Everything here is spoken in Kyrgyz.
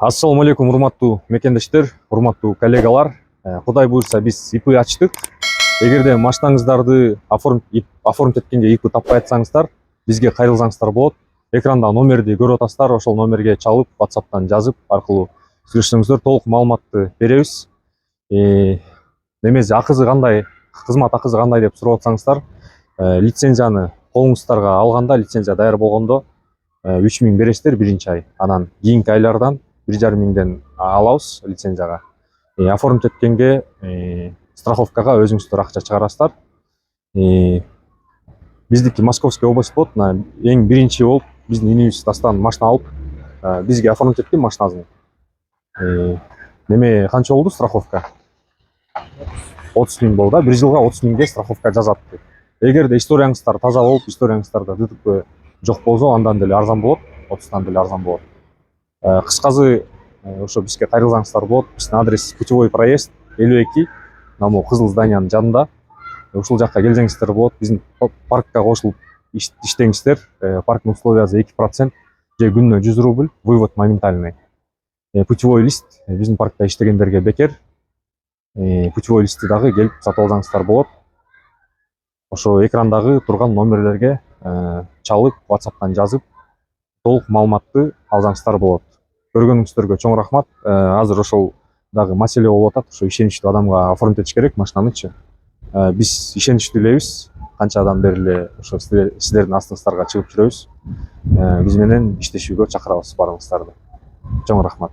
Ассаламу алейкум, урматтуу мекендештер, урматтуу коллегалар. Кудай буйрса биз ИП ачтык. Эгерде машинаңыздарды оформить эткенге ИП таппай атсаңыздар, бизге кайрылсаңыздар болот. Экранда номерди көрүп атасыздар, ошол номерге чалып, WhatsApp'тан жазып аркылуу сүйлөшсөңүздөр толук маалыматты беребиз. Немеси акысы кандай, кызмат акысы кандай деп сурап атсаңыздар, лицензияны колуңуздарга алганда, лицензия даяр болгондо 3000 бересиздер биринчи ай. Анан кийинки айлардан 1,5 миңден алабыз лицензияга. Оформить эткенге страховкага өзүңүздөр акча чыгарасыздар. Биздики Московская область болот. Эң биринчи болуп биздин инибиз Дастан машина алып бизге оформить эткен машинасын. Неме канча болду страховка? 30 миң болду да. Бир жылга 30 миңге страховка жазат. Эгерде историяңыздар таза болуп, историяңыздарда ДТП жок болсо, андан деле арзан болот, 30тан деле арзан болот. Кыскасы ошо бизге кайрылсаңыздар болот. Биздин адрес Путевой проезд 52, наму кызыл зданиянын жанында. Ушул жакка келсеңиздер болот. Биздин паркка кошулуп иштеңиздер. Парктын условиясы 2%, же күнүнө 100 рубль, вывод моментальный. Путевой лист биздин паркта иштегендерге бекер. Путевой листти дагы келип сатып алсаңыздар болот. Ошо экрандагы турган номерлерге чалып, WhatsApp'тан жазып, толук маалыматты алсаңыздар болот. Көргөнүңүздөргө чоң рахмат. Азыр ошол дагы маселе болуп атат. Ошо ишеничтүү адамга оформить этиш керек машинанычы. Биз ишеничтүү элебиз. Канчадан бери эле ошо сиздердин астыңыздарга чыгып жүрөбүз. Биз менен иштешүүгө чакырабыз баарыңыздарды. Чоң рахмат.